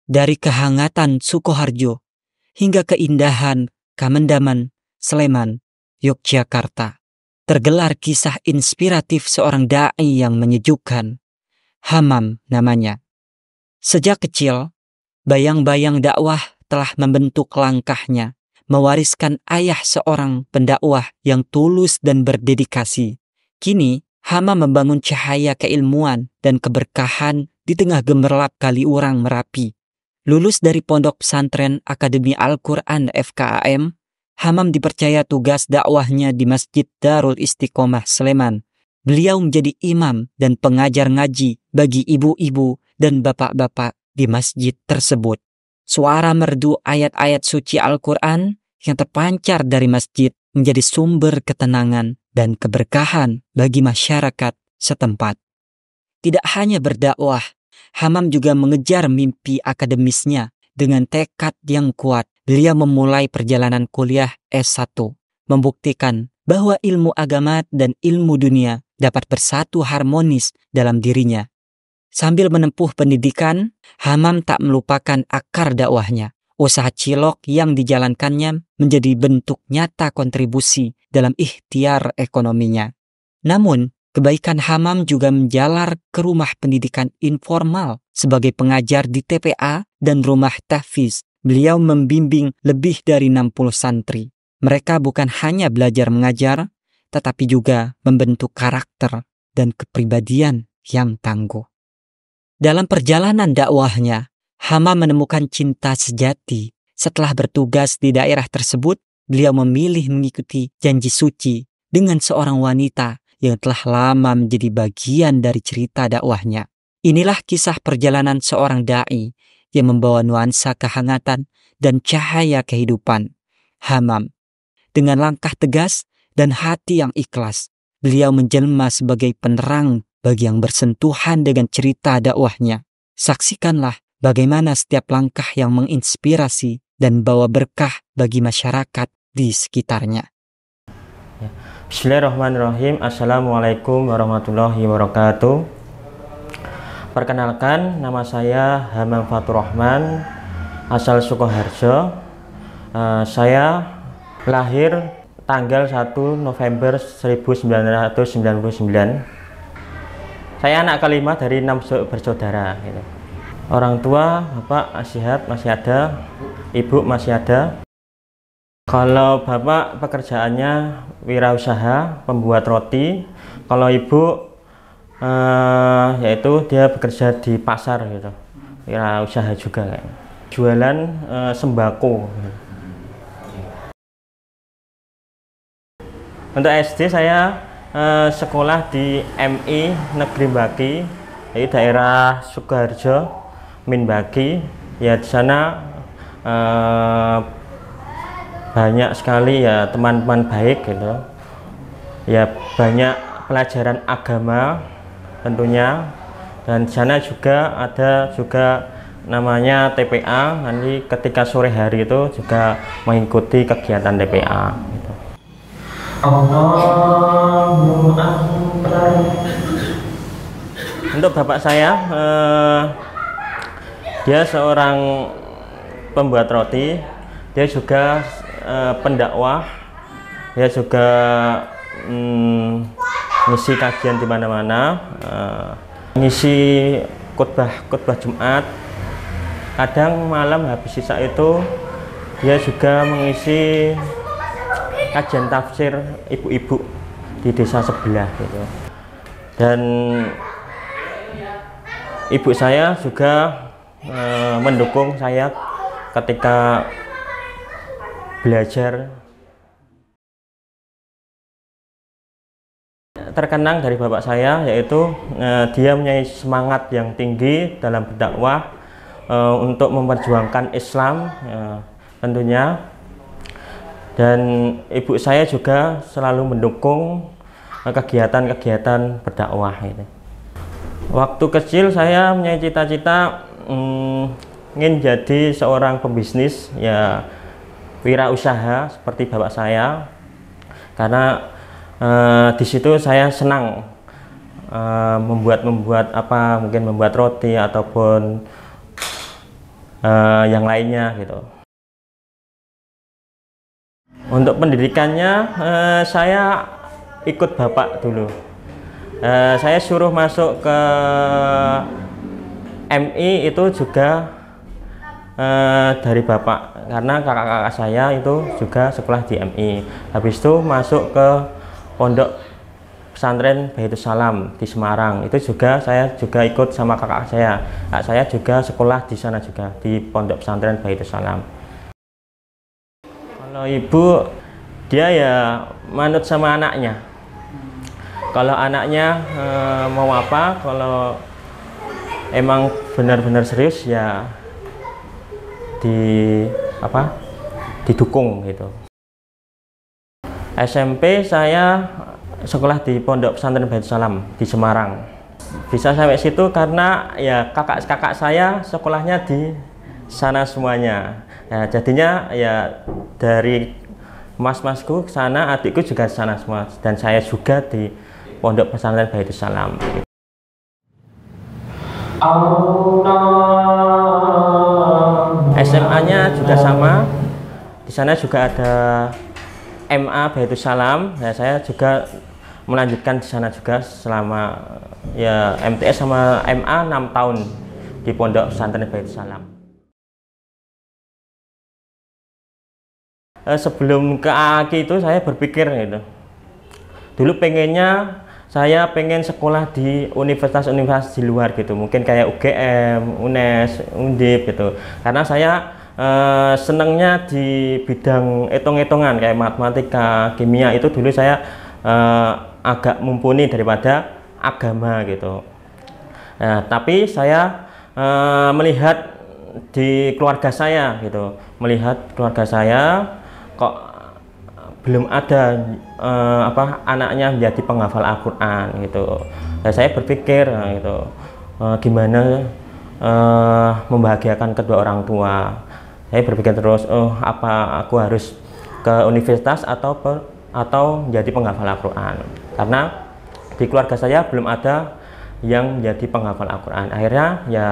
dari kehangatan Sukoharjo hingga keindahan Kamendaman, Sleman, Yogyakarta, tergelar kisah inspiratif seorang da'i yang menyejukkan. Hamam namanya. Sejak kecil, bayang-bayang dakwah telah membentuk langkahnya, mewariskan ayah seorang pendakwah yang tulus dan berdedikasi. Kini, Hamam membangun cahaya keilmuan dan keberkahan di tengah gemerlap Kaliurang Merapi. Lulus dari Pondok Pesantren Akademi Al-Quran FKAM, Hamam dipercaya tugas dakwahnya di Masjid Darul Istiqomah Sleman. Beliau menjadi imam dan pengajar ngaji bagi ibu-ibu dan bapak-bapak di masjid tersebut. Suara merdu ayat-ayat suci Al-Quran yang terpancar dari masjid menjadi sumber ketenangan dan keberkahan bagi masyarakat setempat. Tidak hanya berdakwah, Hamam juga mengejar mimpi akademisnya dengan tekad yang kuat. Beliau memulai perjalanan kuliah S1, membuktikan bahwa ilmu agama dan ilmu dunia dapat bersatu harmonis dalam dirinya. Sambil menempuh pendidikan, Hamam tak melupakan akar dakwahnya. Usaha cilok yang dijalankannya menjadi bentuk nyata kontribusi dalam ikhtiar ekonominya. Namun, kebaikan Hamam juga menjalar ke rumah pendidikan informal sebagai pengajar di TPA dan rumah tahfiz. Beliau membimbing lebih dari 60 santri. Mereka bukan hanya belajar mengajar, tetapi juga membentuk karakter dan kepribadian yang tangguh. Dalam perjalanan dakwahnya, Hamam menemukan cinta sejati. Setelah bertugas di daerah tersebut, beliau memilih mengikuti janji suci dengan seorang wanita yang telah lama menjadi bagian dari cerita dakwahnya. Inilah kisah perjalanan seorang da'i yang membawa nuansa kehangatan dan cahaya kehidupan. Hamam, dengan langkah tegas dan hati yang ikhlas, beliau menjelma sebagai penerang bagi yang bersentuhan dengan cerita dakwahnya. Saksikanlah bagaimana setiap langkah yang menginspirasi dan bawa berkah bagi masyarakat di sekitarnya. Bismillahirrahmanirrahim. Assalamualaikum warahmatullahi wabarakatuh. Perkenalkan, nama saya Hamam Fatur Rahman, asal Sukoharjo. Saya lahir tanggal 1 November 1999. Saya anak kelima dari 6 bersaudara. Orang tua, bapak masih ada, ibu masih ada. Kalau bapak pekerjaannya wirausaha, pembuat roti. Kalau ibu yaitu dia bekerja di pasar gitu, wirausaha juga, jualan sembako. Untuk SD saya sekolah di MI Negeri Baki, di daerah Sukoharjo, Minbaki. Ya, di sana banyak sekali ya teman-teman baik gitu. Ya, banyak pelajaran agama tentunya, dan di sana juga ada namanya TPA. Nanti ketika sore hari itu juga mengikuti kegiatan TPA gitu. Untuk bapak saya, dia seorang pembuat roti, dia juga pendakwah, dia juga ngisi kajian di mana-mana, ngisi khutbah Jumat. Kadang malam habis sisa itu dia juga mengisi kajian tafsir ibu-ibu di desa sebelah gitu. Dan ibu saya juga mendukung saya ketika belajar. Terkenang dari bapak saya yaitu dia mempunyai semangat yang tinggi dalam berdakwah untuk memperjuangkan Islam tentunya. Dan ibu saya juga selalu mendukung kegiatan-kegiatan berdakwah ini. Waktu kecil saya mempunyai cita-cita ingin jadi seorang pembisnis, ya wirausaha seperti bapak saya, karena di situ saya senang membuat apa, mungkin membuat roti ataupun yang lainnya gitu. Untuk pendidikannya saya ikut bapak dulu. Saya suruh masuk ke MI itu juga dari bapak, karena kakak-kakak saya itu juga sekolah di MI. Habis itu masuk ke pondok pesantren Baitus Salam di Semarang. Itu juga saya juga ikut sama kakak saya. Kak saya juga sekolah di sana juga di pondok pesantren Baitus Salam. Kalau ibu, dia ya manut sama anaknya. Kalau anaknya mau apa, kalau emang benar-benar serius ya didukung gitu. SMP saya sekolah di pondok pesantren Baitus Salam di Semarang. Bisa sampai situ karena ya kakak-kakak saya sekolahnya di sana semuanya. Ya, jadinya ya dari mas-masku ke sana, adikku juga di sana semua, dan saya juga di pondok pesantren Baitus Salam. SMA-nya juga sama. Di sana juga ada MA Baitus Salam. Ya, saya juga melanjutkan di sana juga selama ya MTS sama MA 6 tahun di pondok pesantren Baitus Salam. Sebelum ke AAKI itu saya berpikir gitu. Dulu pengennya saya pengen sekolah di universitas-universitas di luar gitu, mungkin kayak UGM, UNES, Undip gitu. Karena saya senangnya di bidang hitung-hitungan kayak matematika, kimia, itu dulu saya agak mumpuni daripada agama gitu. Nah, tapi saya melihat di keluarga saya gitu, melihat keluarga saya kok belum ada anaknya menjadi penghafal Al-Quran gitu. Dan saya berpikir gitu, gimana membahagiakan kedua orang tua. Saya berpikir terus, apa aku harus ke universitas atau menjadi penghafal Al-Quran, karena di keluarga saya belum ada yang menjadi penghafal Al-Quran. Akhirnya ya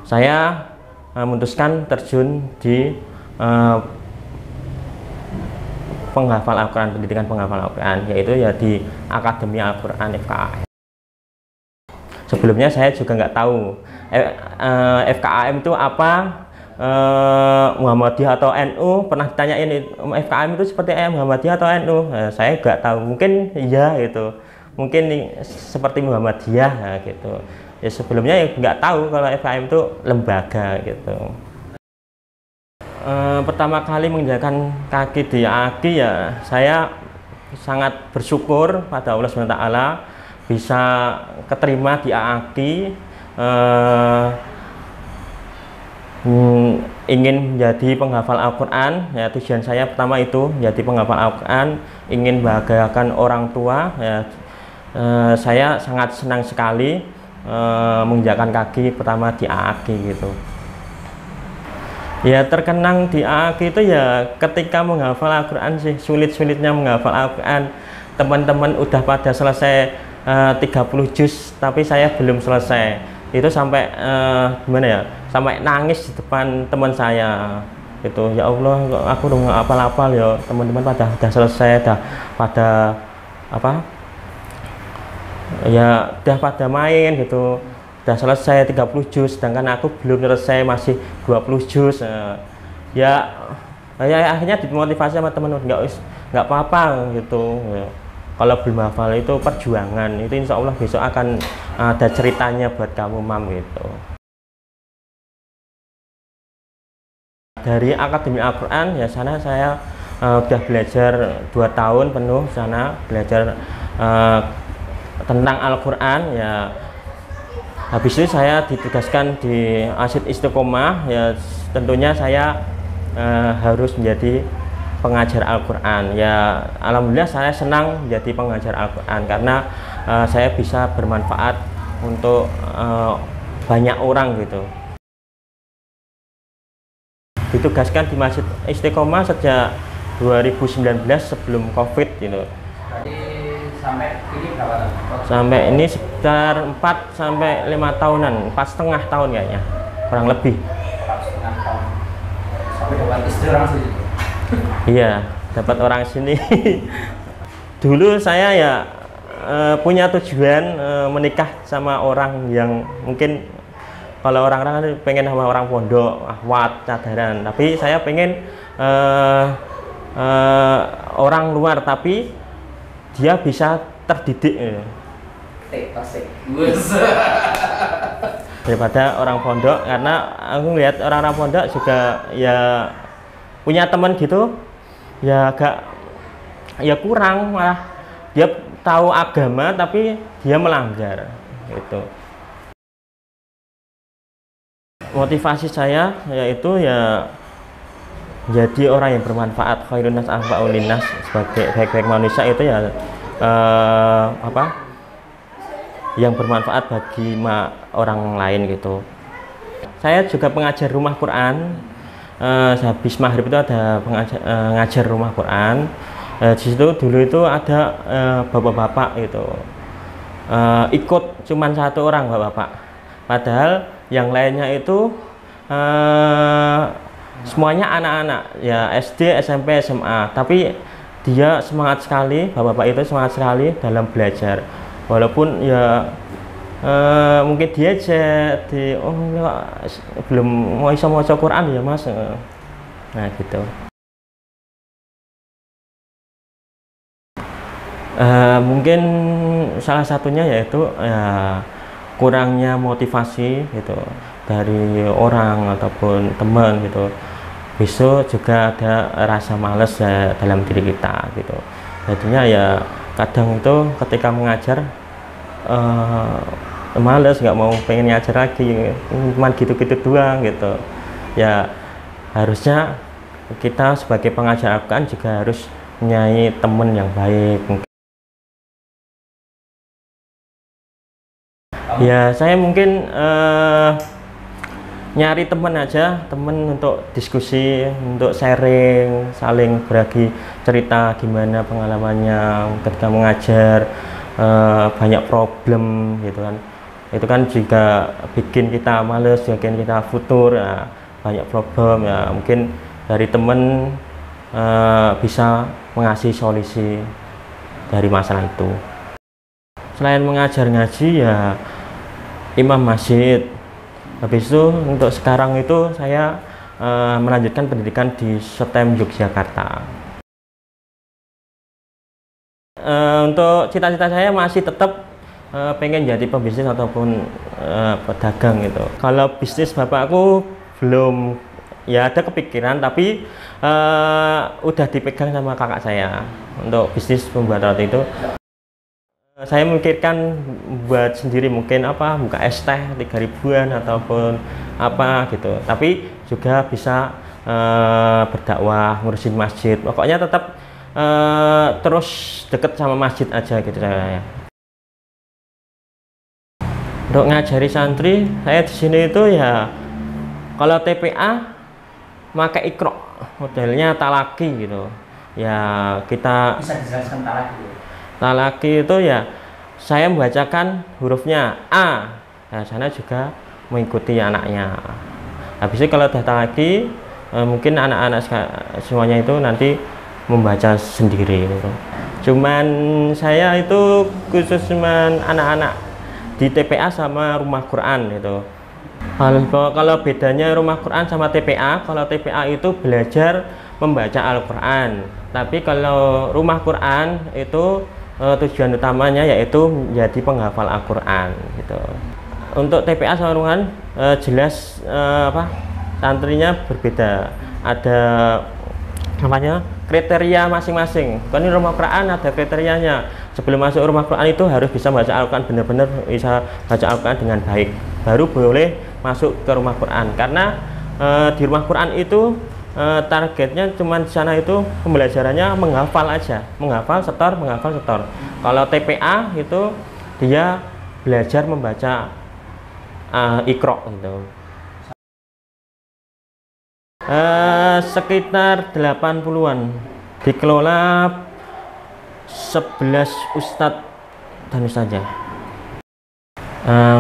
saya memutuskan terjun di penghafal Al-Quran, pendidikan penghafal Al-Quran, yaitu ya di Akademi Al-Quran FKAM. Sebelumnya saya juga nggak tahu FKAM itu apa, Muhammadiyah atau NU. Pernah ditanyain FKAM itu seperti Muhammadiyah atau NU, saya nggak tahu. Mungkin iya gitu, mungkin seperti Muhammadiyah ya, gitu. Ya sebelumnya ya nggak tahu kalau FKAM itu lembaga gitu. Pertama kali menginjakkan kaki di AAKI ya saya sangat bersyukur pada Allah SWT bisa keterima di AAKI. Ingin menjadi penghafal Al-Quran ya, tujuan saya pertama itu menjadi penghafal Al-Quran, ingin membahagiakan orang tua ya. Saya sangat senang sekali menginjakkan kaki pertama di AAKI gitu. Ya terkenang di AAKI itu ya ketika menghafal Al-Quran sih, sulit-sulitnya menghafal Al-Quran. Teman-teman udah pada selesai 30 juz tapi saya belum selesai. Itu sampai gimana ya, sampai nangis di depan teman saya gitu. Ya Allah, aku udah nggak apal-apal ya, teman-teman pada udah selesai, pada ya udah pada main gitu, udah selesai 30 juz, sedangkan aku belum selesai, masih 20 juz. Ya akhirnya dimotivasi sama teman, nggak apa-apa gitu ya. Kalau belum hafal itu perjuangan, itu insya Allah besok akan ada ceritanya buat kamu, Mam gitu. Dari Akademi Al-Quran ya sana saya udah belajar 2 tahun penuh sana, belajar tentang Al-Quran ya. Habis itu saya ditugaskan di Asyid Istiqomah ya, tentunya saya harus menjadi pengajar Al-Quran ya. Alhamdulillah saya senang menjadi pengajar Al-Quran karena saya bisa bermanfaat untuk banyak orang gitu. Ditugaskan di Masjid Istiqomah sejak 2019 sebelum COVID gitu. Sampai ini berapa tahun? Sampai ini sekitar 4 sampai 5 tahunan, 4,5 tahun kayaknya, kurang lebih. 4,5 Sampai dapat istri orang sini. Iya, dapat orang sini. Dulu saya ya punya tujuan menikah sama orang yang mungkin kalau orang-orang pengen sama orang pondok, ahwat, cadaran. Tapi saya pengen orang luar tapi dia bisa terdidik. Asik. Daripada orang pondok, karena aku lihat orang-orang pondok juga ya punya teman gitu ya agak ya kurang, malah dia tahu agama tapi dia melanggar gitu. Motivasi saya yaitu ya jadi orang yang bermanfaat, khairun nas anfa'ul linnas, sebagai baik-baik manusia itu ya yang bermanfaat bagi orang lain gitu. Saya juga pengajar rumah Quran. Habis maghrib itu ada ngajar rumah Quran. Di situ dulu itu ada bapak-bapak itu ikut cuman satu orang bapak-bapak. Padahal yang lainnya itu semuanya anak-anak ya SD, SMP, SMA. Tapi dia semangat sekali, bapak-bapak itu semangat sekali dalam belajar. Walaupun ya mungkin dia aja belum mau bisa mau Quran ya mas, nah gitu. Mungkin salah satunya yaitu kurangnya motivasi gitu dari orang ataupun teman gitu. Besok juga ada rasa males ya dalam diri kita gitu. Jadinya ya kadang itu ketika mengajar males, nggak mau pengen ngajar lagi, cuma gitu-gitu doang gitu. Ya harusnya kita sebagai pengajar Al-Quran juga harus punya teman yang baik. Ya saya mungkin nyari teman aja, teman untuk diskusi, untuk sharing, saling berbagi cerita gimana pengalamannya ketika mengajar, banyak problem gitu kan. Itu kan juga bikin kita males, bikin kita futur, ya, banyak problem ya. Mungkin dari teman bisa mengasih solusi dari masalah itu. Selain mengajar ngaji ya imam masjid. Habis itu untuk sekarang itu saya melanjutkan pendidikan di STEM Yogyakarta. Untuk cita-cita saya masih tetap pengen jadi pebisnis ataupun pedagang gitu. Kalau bisnis bapakku belum, ya ada kepikiran tapi udah dipegang sama kakak saya untuk bisnis pembuat roti itu. Saya memikirkan buat sendiri, mungkin buka es teh 3.000-an ataupun apa gitu, tapi juga bisa berdakwah, ngurusin masjid, pokoknya tetap terus deket sama masjid aja gitu saya. Untuk ngajari santri saya di sini itu ya kalau TPA pakai Iqra, modelnya talaki gitu ya. Kita bisa dijelaskan talaki? Talaki itu ya saya membacakan hurufnya A, nah sana juga mengikuti anaknya. Habis itu kalau udah talaki mungkin anak-anak semuanya itu nanti membaca sendiri gitu. Cuman saya itu khusus cuman anak-anak di TPA sama rumah Quran gitu. Kalau bedanya rumah Quran sama TPA, kalau TPA itu belajar membaca Al-Quran, tapi kalau rumah Quran itu tujuan utamanya yaitu menjadi penghafal Al-Quran gitu. Untuk TPA sama ruangan jelas santrinya berbeda, ada kriteria masing-masing. Kan ini rumah Quran ada kriterianya. Sebelum masuk rumah Quran itu harus bisa baca Al-Quran, benar-benar bisa baca Al-Quran dengan baik, baru boleh masuk ke rumah Quran. Karena di rumah Quran itu targetnya cuma di sana itu pembelajarannya menghafal aja, menghafal setor. Kalau TPA itu dia belajar membaca Iqra gitu. Sekitar 80-an, dikelola 11 ustadz dan ustazah.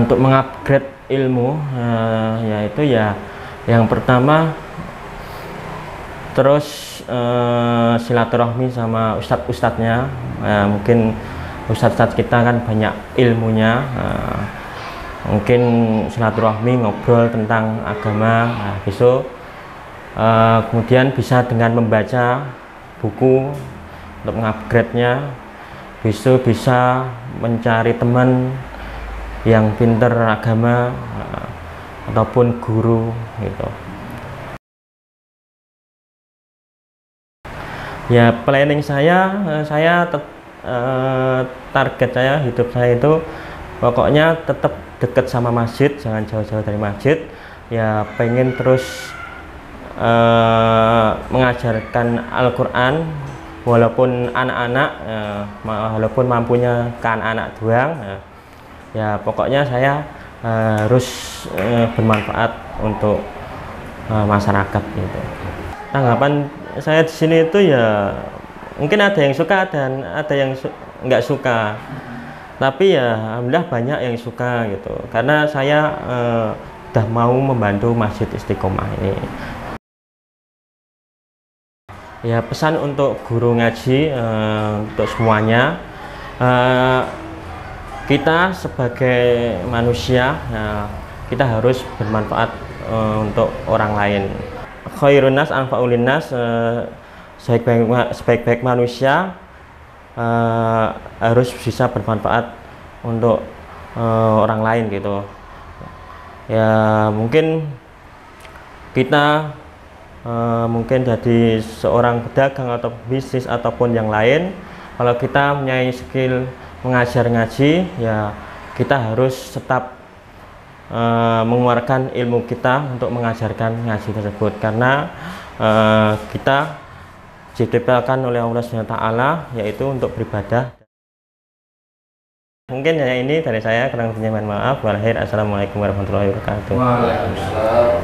Untuk mengupgrade ilmu yaitu ya yang pertama Terus silaturahmi sama ustadz-ustadznya, mungkin ustadz-ustadz kita kan banyak ilmunya, mungkin silaturahmi ngobrol tentang agama. Nah, besok kemudian bisa dengan membaca buku untuk mengupgrade-nya, besok bisa mencari teman yang pinter agama ataupun guru gitu. Ya, planning saya target saya, hidup saya itu pokoknya tetap dekat sama masjid, jangan jauh-jauh dari masjid. Ya, pengen terus mengajarkan Al-Quran walaupun anak-anak, walaupun mampunya ke anak-anak doang. Ya, pokoknya saya harus bermanfaat untuk masyarakat gitu. Tanggapan saya di sini itu ya mungkin ada yang suka dan ada yang nggak suka, tapi ya alhamdulillah banyak yang suka gitu, karena saya udah mau membantu Masjid Istiqomah ini. Ya, pesan untuk guru ngaji, untuk semuanya, kita sebagai manusia, kita harus bermanfaat untuk orang lain. Khairun nas anfa'ul linnas, sebaik-baik manusia harus bisa bermanfaat untuk orang lain gitu. Ya, mungkin kita mungkin jadi seorang pedagang atau bisnis ataupun yang lain, kalau kita punya skill mengajar ngaji, ya kita harus tetap mengeluarkan ilmu kita untuk mengajarkan ngaji tersebut, karena kita diciptakan oleh Allah SWT, yaitu untuk beribadah. Mungkin hanya ini dari saya, kurang lebihnya mohon maaf. Assalamualaikum warahmatullahi wabarakatuh. Waalaikumsalam.